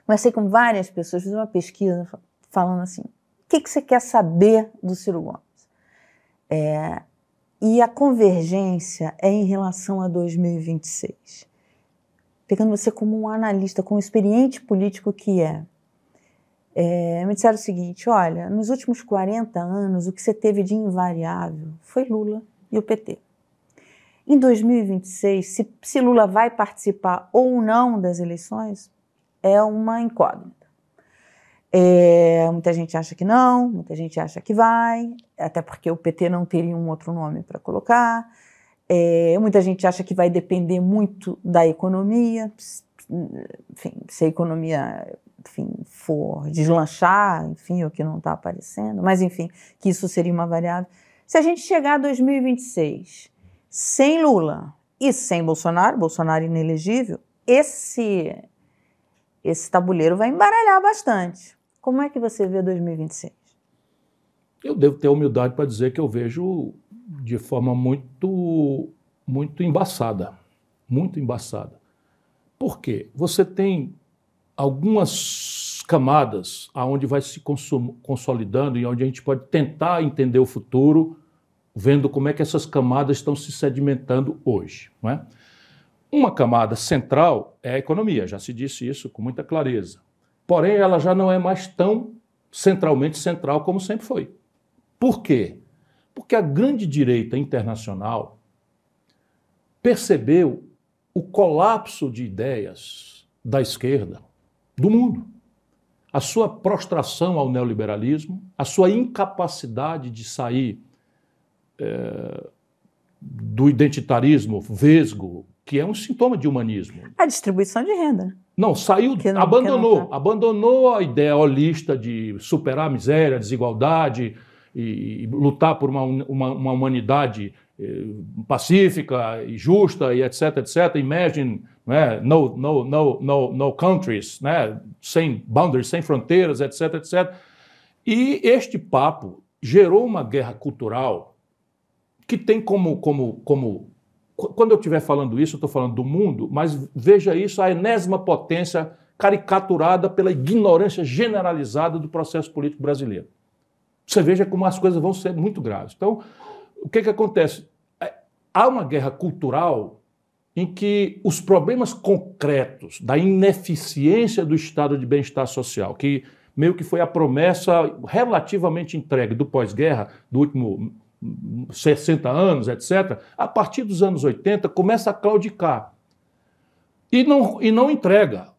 conversei com várias pessoas, fiz uma pesquisa falando assim, o que você quer saber do Ciro Gomes? E a convergência é em relação a 2026. Pegando você como um analista, como um experiente político que me disseram o seguinte, olha, nos últimos 40 anos, o que você teve de invariável foi Lula e o PT. Em 2026, se Lula vai participar ou não das eleições, é uma incógnita. Muita gente acha que não, muita gente acha que vai, até porque o PT não teria um outro nome para colocar. Muita gente acha que vai depender muito da economia, enfim, se a economia for deslanchar, enfim, o que não está aparecendo, mas enfim, que isso seria uma variável. Se a gente chegar a 2026 sem Lula e sem Bolsonaro inelegível, esse tabuleiro vai embaralhar bastante. Como é que você vê 2026? Eu devo ter humildade para dizer que eu vejo de forma muito embaçada. Muito embaçada. Por quê? Você tem algumas camadas onde vai se consolidando e onde a gente pode tentar entender o futuro, vendo como é que essas camadas estão se sedimentando hoje, não é? Uma camada central é a economia, já se disse isso com muita clareza. Porém, ela já não é mais tão centralmente central como sempre foi. Por quê? Porque a grande direita internacional percebeu o colapso de ideias da esquerda do mundo. A sua prostração ao neoliberalismo, a sua incapacidade de sair do identitarismo vesgo, que é um sintoma de humanismo. A distribuição de renda. Não, abandonou a ideia holista de superar a miséria, a desigualdade e lutar por uma humanidade pacífica e justa e etc, etc. Imagine, né, no countries, né, sem boundaries, sem fronteiras, etc, etc. E este papo gerou uma guerra cultural que tem como quando eu estiver falando isso, eu estou falando do mundo, mas veja isso, a enésima potência caricaturada pela ignorância generalizada do processo político brasileiro. Você veja como as coisas vão ser muito graves. Então, o que acontece? Há uma guerra cultural em que os problemas concretos da ineficiência do estado de bem-estar social, que meio que foi a promessa relativamente entregue do pós-guerra, do último 60 anos, etc., a partir dos anos 80, começa a claudicar. E não entrega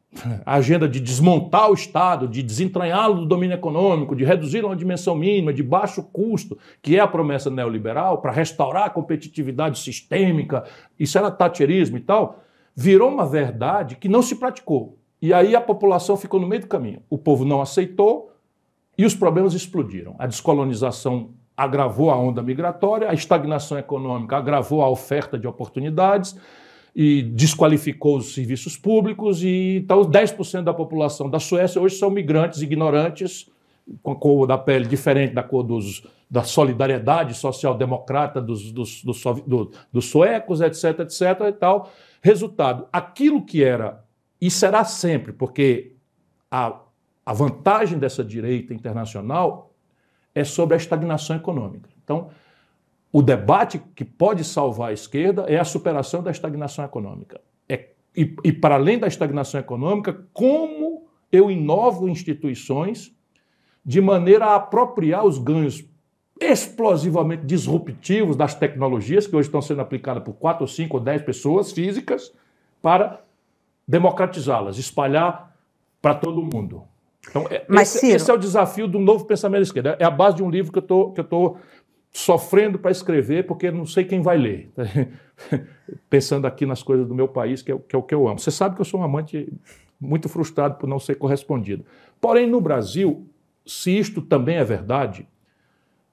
a agenda de desmontar o Estado, de desentranhá-lo do domínio econômico, de reduzi-lo a uma dimensão mínima, de baixo custo, que é a promessa neoliberal, para restaurar a competitividade sistêmica, isso era thatcherismo e tal, virou uma verdade que não se praticou. E aí a população ficou no meio do caminho. O povo não aceitou e os problemas explodiram. A descolonização agravou a onda migratória, a estagnação econômica agravou a oferta de oportunidades e desqualificou os serviços públicos, e então 10% da população da Suécia hoje são migrantes ignorantes, com a cor da pele diferente da cor da solidariedade social-democrata dos suecos, etc, etc e tal. Resultado, aquilo que era, e será sempre, porque a vantagem dessa direita internacional é sobre a estagnação econômica. Então, o debate que pode salvar a esquerda é a superação da estagnação econômica. E para além da estagnação econômica, como eu inovo instituições de maneira a apropriar os ganhos explosivamente disruptivos das tecnologias que hoje estão sendo aplicadas por 4, 5 ou 10 pessoas físicas para democratizá-las, espalhar para todo mundo. Então, esse é o desafio do novo pensamento da esquerda. É a base de um livro que eu estou sofrendo para escrever, porque não sei quem vai ler. Pensando aqui nas coisas do meu país, que é o que eu amo. Você sabe que eu sou um amante muito frustrado por não ser correspondido. Porém, no Brasil, se isto também é verdade,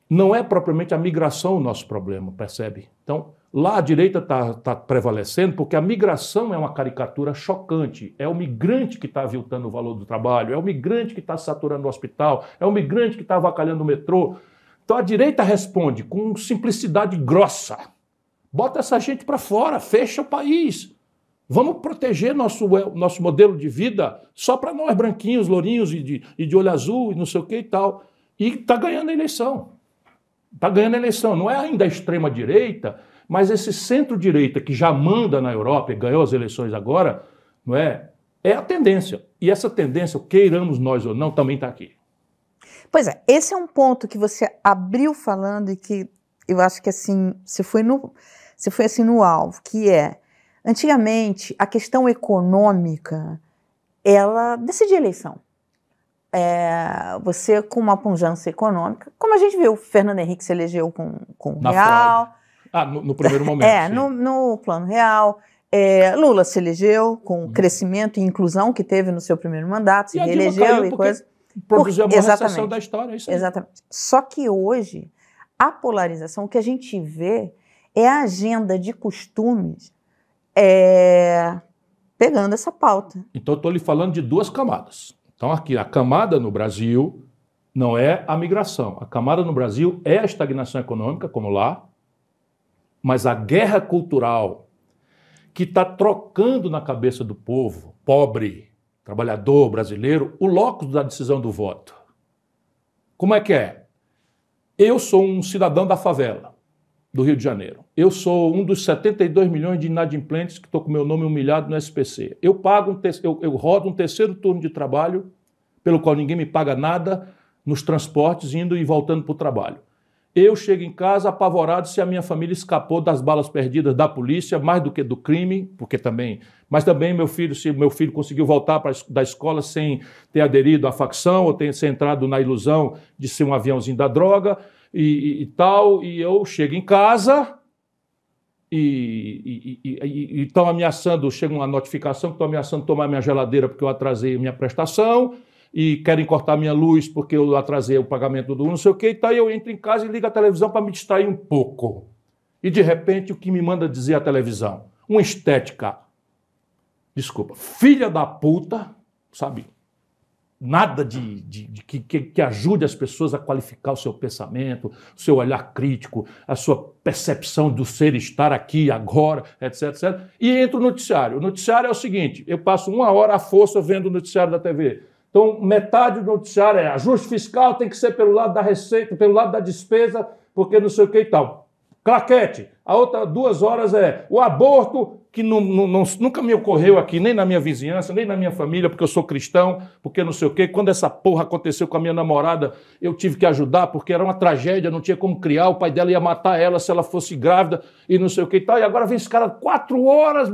não é propriamente a migração o nosso problema, percebe? Então, lá a direita está prevalecendo porque a migração é uma caricatura chocante. É o migrante que está aviltando o valor do trabalho, é o migrante que está saturando o hospital, é o migrante que está avacalhando o metrô. Então a direita responde com simplicidade grossa. Bota essa gente para fora, fecha o país. Vamos proteger nosso modelo de vida só para nós branquinhos, lourinhos e de olho azul e não sei o que e tal. E está ganhando a eleição. Está ganhando a eleição. Não é ainda a extrema-direita, mas esse centro-direita que já manda na Europa e ganhou as eleições agora, não é? É a tendência. E essa tendência, queiramos nós ou não, também está aqui. Pois é, esse é um ponto que você abriu falando e que eu acho que assim, você foi assim no alvo, que é, antigamente, a questão econômica, ela decidia a eleição. Você com uma pujança econômica, como a gente viu, o Fernando Henrique se elegeu com o real. No primeiro momento. No plano real. Lula se elegeu com o crescimento e inclusão que teve no seu primeiro mandato, se reelegeu e coisa. Produziu a maior recessão da história, é isso aí. Exatamente. Só que hoje, a polarização, o que a gente vê é a agenda de costumes pegando essa pauta. Então, eu estou lhe falando de duas camadas. Então, aqui, a camada no Brasil não é a migração. A camada no Brasil é a estagnação econômica, como lá, mas a guerra cultural que está trocando na cabeça do povo, pobre, trabalhador brasileiro, o locus da decisão do voto. Como é que é? Eu sou um cidadão da favela, do Rio de Janeiro. Eu sou um dos 72 milhões de inadimplentes que estou com meu nome humilhado no SPC. Eu rodo um terceiro turno de trabalho, pelo qual ninguém me paga nada, nos transportes, indo e voltando para o trabalho. Eu chego em casa apavorado se a minha família escapou das balas perdidas da polícia, mais do que do crime, mas também se meu filho conseguiu voltar da escola sem ter aderido à facção ou ter entrado na ilusão de ser um aviãozinho da droga e tal, e eu chego em casa e estão ameaçando, chega uma notificação que estão ameaçando tomar minha geladeira porque eu atrasei minha prestação, e querem cortar minha luz porque eu atrasei o pagamento do não sei o que, e tal, e eu entro em casa e ligo a televisão para me distrair um pouco. E, de repente, o que me manda dizer a televisão? Uma estética, filha da puta, sabe? Nada que ajude as pessoas a qualificar o seu pensamento, o seu olhar crítico, a sua percepção do ser estar aqui, agora, etc, etc. E entra o noticiário. O noticiário é o seguinte, eu passo 1 hora à força vendo o noticiário da TV. Então, metade do noticiário é ajuste fiscal tem que ser pelo lado da receita, pelo lado da despesa, porque não sei o que e tal. Claquete. A outra 2 horas é o aborto, que nunca me ocorreu aqui, nem na minha vizinhança, nem na minha família, porque eu sou cristão, porque não sei o quê. Quando essa porra aconteceu com a minha namorada, eu tive que ajudar, porque era uma tragédia, não tinha como criar, o pai dela ia matar ela se ela fosse grávida e não sei o que e tal. E agora vem esse cara 4 horas,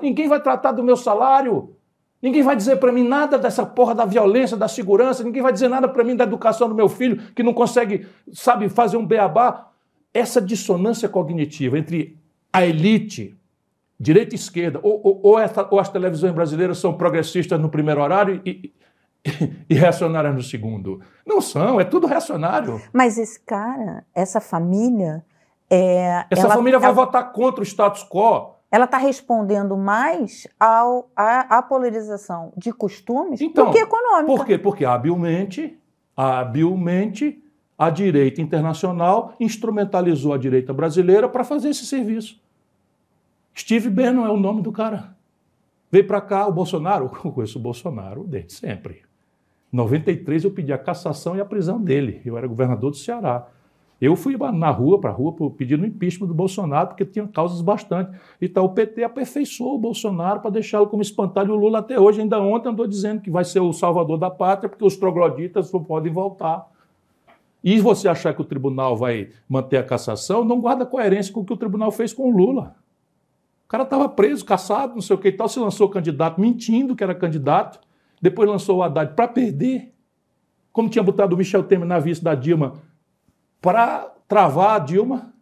ninguém vai tratar do meu salário. Ninguém vai dizer para mim nada dessa porra da violência, da segurança, ninguém vai dizer nada para mim da educação do meu filho, que não consegue, sabe, fazer um beabá. Essa dissonância cognitiva entre a elite, direita e esquerda, ou as televisões brasileiras são progressistas no primeiro horário e reacionárias no segundo. Não são, é tudo reacionário. Mas esse cara, essa família... Essa família vai votar contra o status quo. Ela está respondendo mais à polarização de costumes do que econômica. Por quê? Porque habilmente, a direita internacional instrumentalizou a direita brasileira para fazer esse serviço. Steve Bannon é o nome do cara. Veio para cá o Bolsonaro, eu conheço o Bolsonaro desde sempre. Em 93 eu pedi a cassação e a prisão dele. Eu era governador do Ceará. Eu fui para a rua pedindo o impeachment do Bolsonaro, porque tinha causas bastante. Então o PT aperfeiçoou o Bolsonaro para deixá-lo como espantalho. O Lula até hoje, ainda ontem, andou dizendo que vai ser o salvador da pátria, porque os trogloditas não podem voltar. E você achar que o tribunal vai manter a cassação, não guarda coerência com o que o tribunal fez com o Lula. O cara estava preso, caçado, não sei o que e tal, se lançou candidato mentindo que era candidato, depois lançou o Haddad para perder, como tinha botado o Michel Temer na vice da Dilma para travar a Dilma.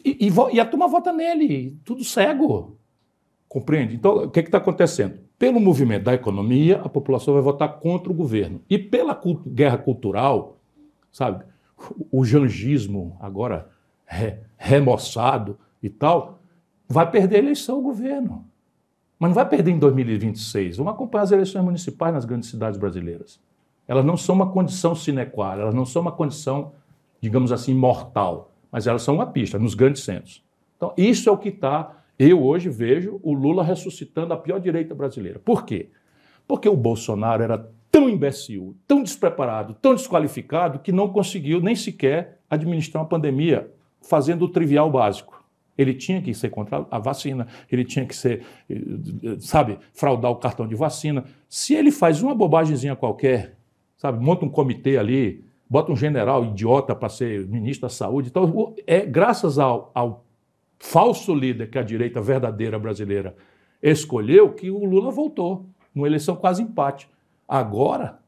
E a turma vota nele, tudo cego. Compreende? Então, o que está acontecendo? Pelo movimento da economia, a população vai votar contra o governo. E pela guerra cultural, sabe, o jangismo agora remoçado e tal, vai perder a eleição o governo. Mas não vai perder em 2026. Vamos acompanhar as eleições municipais nas grandes cidades brasileiras. Elas não são uma condição sine qua non, elas não são uma condição, digamos assim, mortal, mas elas são uma pista nos grandes centros. Então, isso é o que está Eu hoje vejo o Lula ressuscitando a pior direita brasileira. Por quê? Porque o Bolsonaro era tão imbecil, tão despreparado, tão desqualificado, que não conseguiu nem sequer administrar uma pandemia fazendo o trivial básico. Ele tinha que ser contra a vacina, ele tinha que ser, sabe, fraudar o cartão de vacina. Se ele faz uma bobagemzinha qualquer, sabe, monta um comitê ali, bota um general idiota para ser ministro da saúde, então é graças ao falso líder que a direita verdadeira brasileira escolheu que o Lula voltou, numa eleição quase empate. Agora,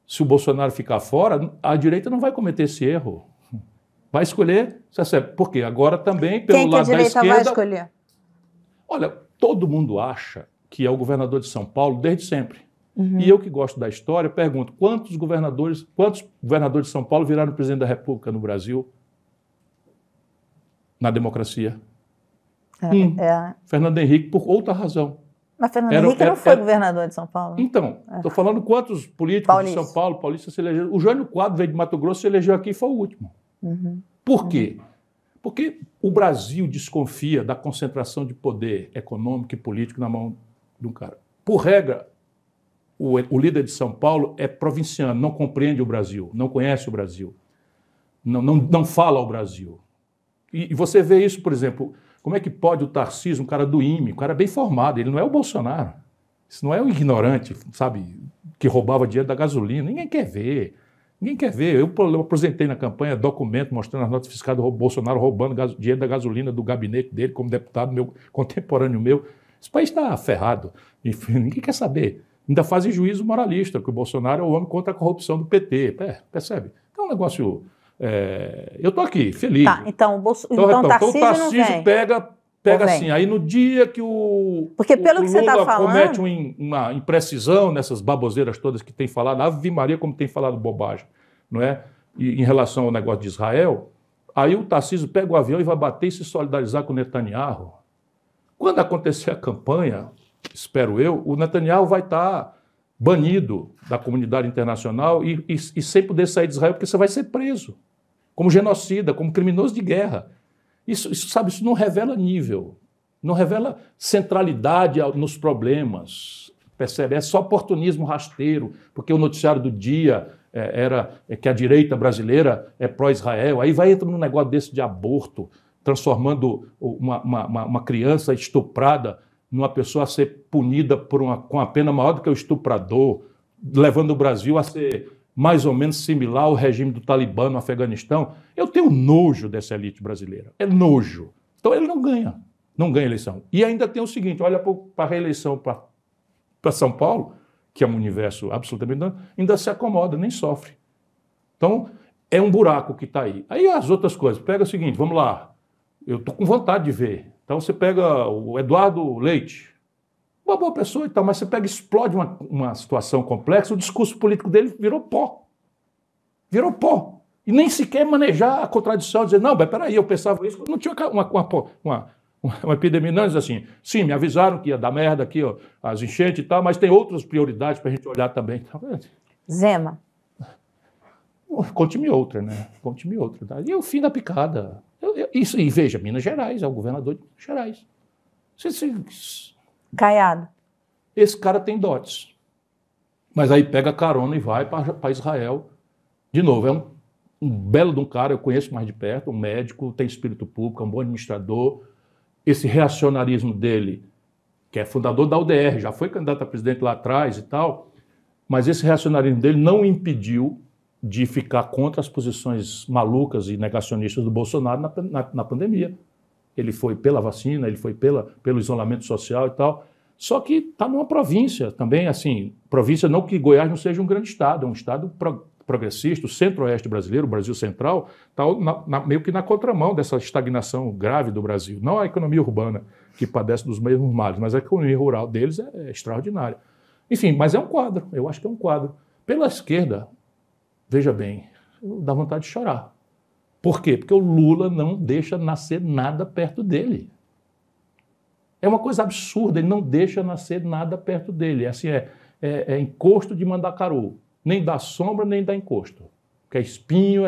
se o Bolsonaro ficar fora, a direita não vai cometer esse erro. Vai escolher, por quê? Agora também, pelo lado da esquerda... Quem que a direita vai escolher? Olha, todo mundo acha que é o governador de São Paulo desde sempre. Uhum. E eu que gosto da história, pergunto, quantos governadores de São Paulo viraram presidente da República no Brasil? Na democracia? Fernando Henrique, por outra razão. Mas Fernando Henrique não foi governador de São Paulo? Então, estou falando quantos políticos de São Paulo, paulistas se elegeram. O Jânio Quadros veio de Mato Grosso, se elegeu aqui e foi o último. Uhum. Por quê? Porque o Brasil desconfia da concentração de poder econômico e político na mão de um cara. Por regra, o líder de São Paulo é provinciano, não compreende o Brasil, não conhece o Brasil, não fala ao Brasil. E você vê isso, por exemplo, como é que pode o Tarcísio, um cara do IME, um cara bem formado, ele não é o Bolsonaro, isso não é o ignorante, sabe, que roubava dinheiro da gasolina, ninguém quer ver. Ninguém quer ver. Eu apresentei na campanha documento mostrando as notas fiscais do Bolsonaro roubando dinheiro da gasolina do gabinete dele como deputado contemporâneo meu. Esse país está ferrado. Enfim, ninguém quer saber. Ainda fazem juízo moralista, que o Bolsonaro é o homem contra a corrupção do PT. Percebe? Então é um negócio... eu estou aqui, feliz. Tá, então o Tarcísio pega assim, aí no dia que o Lula comete uma imprecisão nessas baboseiras todas que tem falado, Ave Maria como tem falado bobagem, não é? E, em relação ao negócio de Israel, aí o Tarcísio pega o avião e vai bater e se solidarizar com o Netanyahu. Quando acontecer a campanha, espero eu, o Netanyahu vai estar banido da comunidade internacional e sem poder sair de Israel, porque você vai ser preso como genocida, como criminoso de guerra. Isso não revela nível, não revela centralidade nos problemas, percebe? É só oportunismo rasteiro, porque o noticiário do dia era que a direita brasileira é pró-Israel, aí vai entrar num negócio desse de aborto, transformando uma criança estuprada numa pessoa a ser punida com a pena maior do que o estuprador, levando o Brasil a ser mais ou menos similar ao regime do Talibã no Afeganistão. Eu tenho nojo dessa elite brasileira. É nojo. Então ele não ganha a eleição. E ainda tem o seguinte, olha para a reeleição para São Paulo, que é um universo absolutamente... ainda se acomoda, nem sofre. Então é um buraco que está aí. Aí as outras coisas, pega o seguinte, vamos lá, eu estou com vontade de ver. Então você pega o Eduardo Leite, uma boa pessoa e tal, mas você pega e explode uma situação complexa, o discurso político dele virou pó. Virou pó. E nem sequer manejar a contradição, dizer, não, mas peraí, eu pensava isso, não tinha uma epidemia, não, diz assim, sim, me avisaram que ia dar merda aqui, ó, as enchentes e tal, mas tem outras prioridades para a gente olhar também. Zema. Conte-me outra, né? Conte-me outra. Tá? E o fim da picada. E veja, Minas Gerais, é o governador de Minas Gerais. Caiado. Esse cara tem dotes. Mas aí pega carona e vai para Israel. De novo, é um belo de um cara, eu conheço mais de perto, um médico, tem espírito público, é um bom administrador. Esse reacionarismo dele, que é fundador da UDR, já foi candidato a presidente lá atrás e tal, mas esse reacionarismo dele não o impediu de ficar contra as posições malucas e negacionistas do Bolsonaro na pandemia. Ele foi pela vacina, ele foi pelo isolamento social e tal. Só que está numa província também, assim, província não que Goiás não seja um grande estado, é um estado progressista, o centro-oeste brasileiro, o Brasil central, está meio que na contramão dessa estagnação grave do Brasil. Não a economia urbana, que padece dos mesmos males, mas a economia rural deles é extraordinária. Enfim, mas é um quadro, eu acho que é um quadro. Pela esquerda, veja bem, dá vontade de chorar. Por quê? Porque o Lula não deixa nascer nada perto dele. É uma coisa absurda, ele não deixa nascer nada perto dele. Assim, é encosto de Mandacaru. Nem dá sombra, nem dá encosto. que é espinho,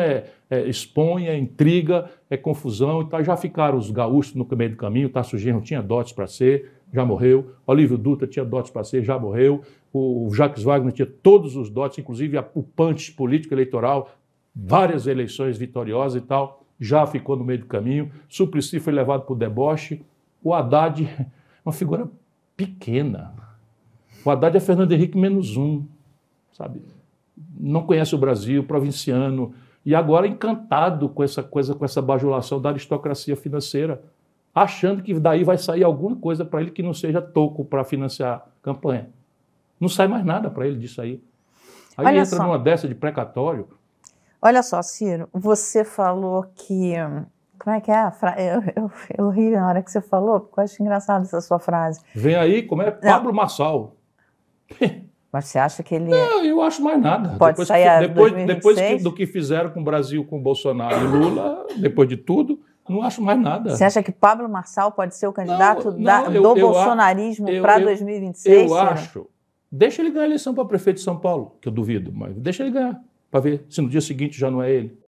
expõe, é intriga, é confusão. Então já ficaram os gaúchos no meio do caminho. Tasso Genro tinha dotes para ser, já morreu. Olívio Dutra tinha dotes para ser, já morreu. O Jacques Wagner tinha todos os dotes, inclusive o punch político eleitoral, várias eleições vitoriosas e tal, já ficou no meio do caminho. Suplicy foi levado para o deboche. O Haddad, uma figura pequena. O Haddad é Fernando Henrique -1, sabe? Não conhece o Brasil, provinciano, e agora encantado com essa coisa, com essa bajulação da aristocracia financeira, achando que daí vai sair alguma coisa para ele que não seja toco para financiar a campanha. Não sai mais nada para ele disso aí. Aí Olha entra só. numa dessa de precatório. Olha só, Ciro, você falou que... Como é que é? Eu ri na hora que você falou, porque eu acho engraçada essa sua frase. Vem aí, como é? Pablo Marçal. Mas você acha que ele... Não, eu acho mais nada. Pode sair Depois do que fizeram com o Brasil, com o Bolsonaro e Lula, depois de tudo, não acho mais nada. Você acha que Pablo Marçal pode ser o candidato do bolsonarismo para 2026? Eu Ciro? acho. Deixa ele ganhar a eleição para prefeito de São Paulo, que eu duvido, mas deixa ele ganhar, para ver se no dia seguinte já não é ele.